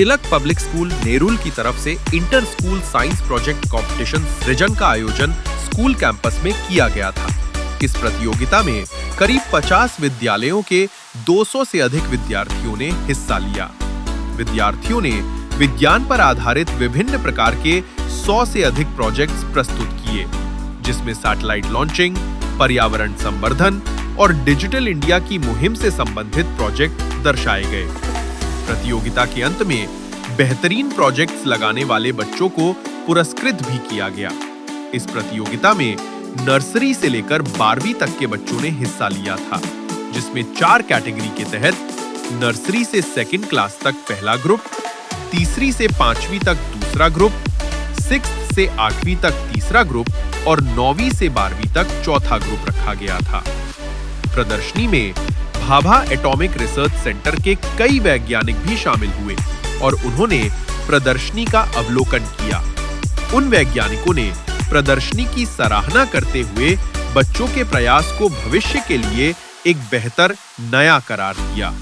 तिलक public school Nerul की तरफ से inter school science project competition सृजन का आयोजन स्कूल कैंपस में किया गया था। इस प्रतियोगिता में करीब 50 विद्यालयों के 200 से अधिक विद्यार्थियों ने हिस्सा लिया। विद्यार्थियों ने विज्ञान पर आधारित विभिन्न प्रकार के 100 से अधिक प्रोजेक्ट्स प्रस्तुत किए, जिसमें सैटेलाइट लॉन्चिंग, पर्यावरण संवर्धन और डिजिटल इंडिया की मुहिम से संबंधित प्रोजेक्ट दर्शाए गए। प्रतियोगिता के अंत में बेहतरीन प्रोजेक्ट्स लगाने वाले बच्चों को पुरस्कृत भी किया गया। इस प्रतियोगिता में नर्सरी से लेकर 12वीं तक के बच्चों ने हिस्सा लिया था, जिसमें 4 कैटेगरी के तहत नर्सरी से 2nd क्लास तक पहला ग्रुप, तीसरी से 5वीं तक दूसरा ग्रुप, 6th से 8वीं तक तीसरा ग्रुप और 9वीं से 12वीं तक चौथा ग्रुप रखा गया था। प्रदर्शनी में भाभा एटॉमिक रिसर्च सेंटर के कई वैज्ञानिक भी शामिल हुए और उन्होंने प्रदर्शनी का अवलोकन किया। उन वैज्ञानिकों ने प्रदर्शनी की सराहना करते हुए बच्चों के प्रयास को भविष्य के लिए एक बेहतर नया करार दिया।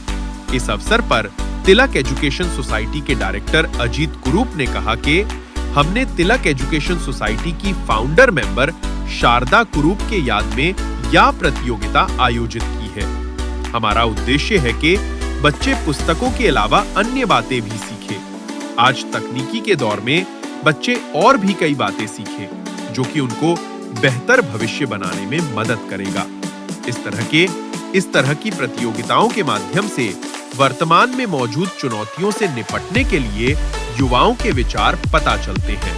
इस अवसर पर तिलक एजुकेशन सोसाइटी के डायरेक्टर अजीत कुरूप ने कहा कि हमने तिलक एजुकेशन सोसाइटी की फाउंडर मेंबर शारदा कुरूप के याद में यह प्रतियोगिता आयोजित की है। हमारा उद्देश्य है कि बच्चे पुस्तकों के अलावा अन्य बातें भी सीखें। आज तकनीकी के दौर में बच्चे और भी कई बातें सीखें, जो कि उनको बेहतर भविष्य बनाने में मदद करेगा। इस तरह की प्रतियोगिताओं के माध्यम से वर्तमान में मौजूद चुनौतियों से निपटने के लिए युवाओं के विचार पता चलते हैं।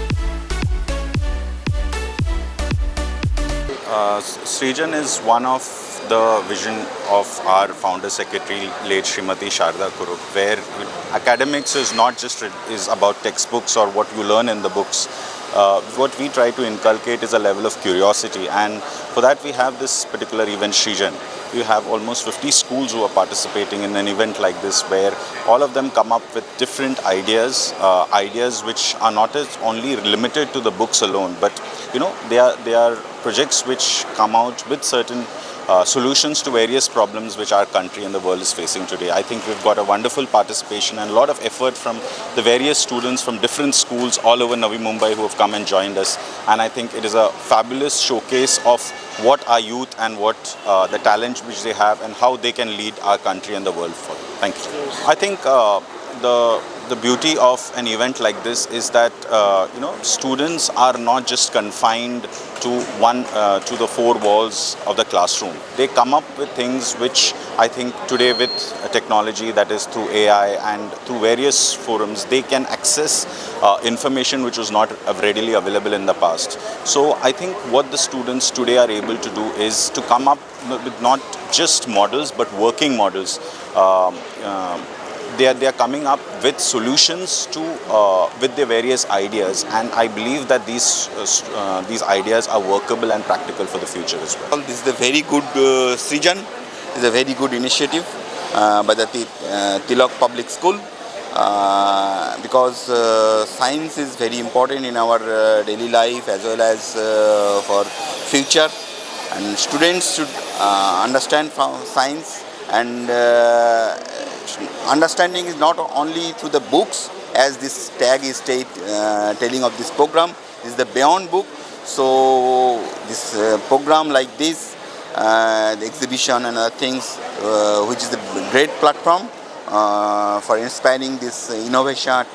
Srijan is one of the vision of our founder secretary, late Srimati Sharda Kurup, where academics is not just is about textbooks or what you learn in the books. What we try to inculcate is a level of curiosity, and for that we have this particular event, Srijan. You have almost 50 schools who are participating in an event like this, where all of them come up with different ideas, ideas which are not as only limited to the books alone, but they are projects which come out with certain solutions to various problems which our country and the world is facing today. I think we've got a wonderful participation and a lot of effort from the various students from different schools all over Navi Mumbai who have come and joined us. And I think it is a fabulous showcase of what our youth and what the talent which they have and how they can lead our country and the world forward. Thank you. I think the beauty of an event like this is that students are not just confined to the 4 walls of the classroom. They come up with things which I think today with technology, that is through AI and through various forums, they can access information which was not readily available in the past. So I think what the students today are able to do is to come up with not just models but working models. They are coming up with solutions to with their various ideas, and I believe that these ideas are workable and practical for the future as well. This is a very good Srijan. It's a very good initiative by the Tilak Public School because science is very important in our daily life as well as for future, and students should understand from science, and understanding is not only through the books, as this tag is telling of this program. This is the beyond book. So this program like this, the exhibition and other things, which is a great platform for inspiring this innovation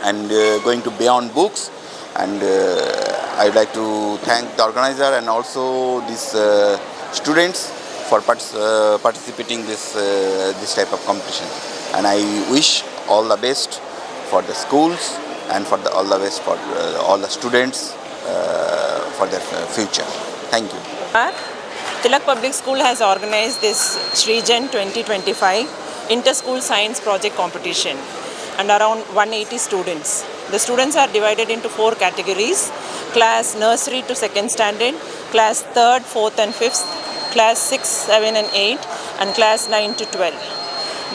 and going to beyond books. And I would like to thank the organizer and also these students for participating this type of competition, and I wish all the best for the schools and for all the best for all the students for their future. Thank you. Tilak Public School has organized this Srijan 2025 Inter-School Science Project Competition, and around 180 students. The students are divided into 4 categories: class nursery to 2nd standard, class 3rd, 4th and 5th, class 6, 7 and 8, and class 9 to 12.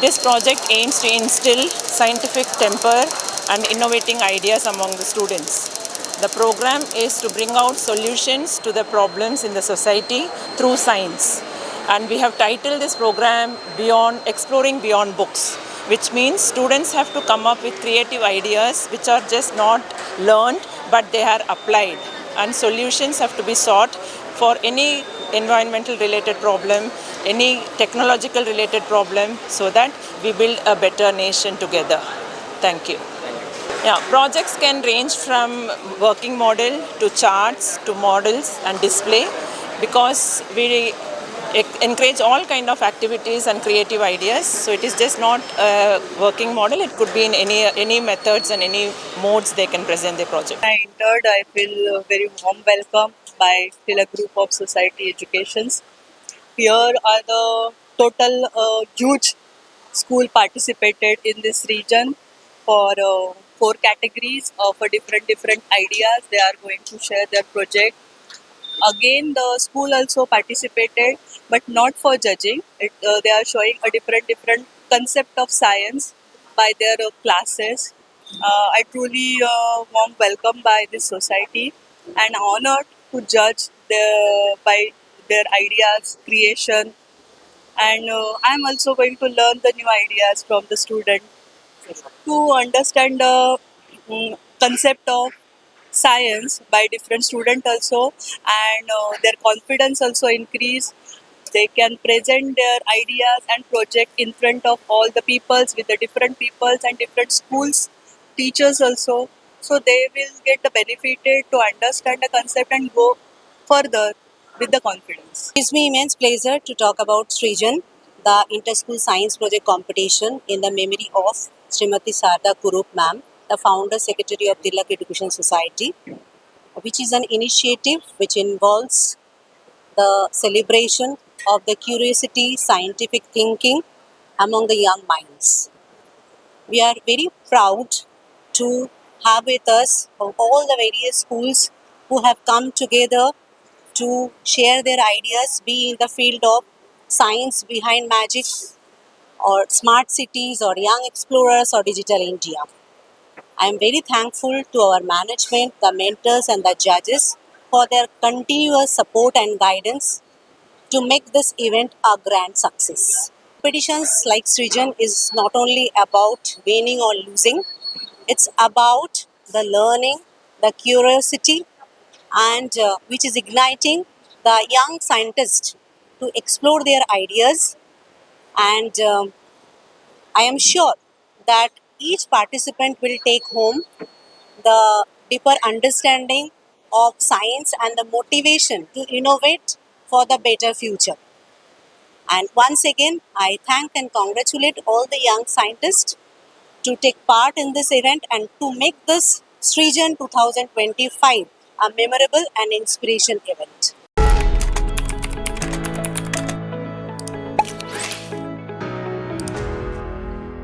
This project aims to instill scientific temper and innovating ideas among the students. The program is to bring out solutions to the problems in the society through science. And we have titled this program Exploring Beyond Books. which means students have to come up with creative ideas which are just not learned but they are applied, and solutions have to be sought for any environmental related problem, any technological related problem, so that we build a better nation together. Thank you. Yeah, projects can range from working model to charts to models and display, because we encourage all kind of activities and creative ideas. So it is just not a working model. It could be in any methods and any modes they can present their project. I entered, I feel very warm welcome by Tilak Group of Society Educations. Here are the total huge school participated in this region for 4 categories for different ideas. They are going to share their project. Again, the school also participated, but not for judging. They are showing a different concept of science by their classes. I truly warm welcome by this society and honored to judge by their ideas, creation, and I'm also going to learn the new ideas from the student to understand the concept of science by different student also, and their confidence also increase. They can present their ideas and project in front of all the peoples with the different peoples and different schools, teachers also. So they will get the benefited to understand the concept and go further with the confidence. It gives me immense pleasure to talk about Srijan, the Inter-School Science Project Competition in the memory of Srimati Sarda Kurup ma'am, the founder secretary of Tilak Education Society, which is an initiative which involves the celebration of the curiosity, scientific thinking among the young minds. We are very proud to have with us from all the various schools who have come together to share their ideas, be in the field of science behind magic, or smart cities, or young explorers, or digital India. I am very thankful to our management, the mentors, and the judges for their continuous support and guidance to make this event a grand success. Competitions like Srijan is not only about winning or losing, it's about the learning, the curiosity, and which is igniting the young scientists to explore their ideas. And I am sure that each participant will take home the deeper understanding of science and the motivation to innovate for the better future. And once again, I thank and congratulate all the young scientists to take part in this event and to make this Srijan 2025 a memorable and inspiration event.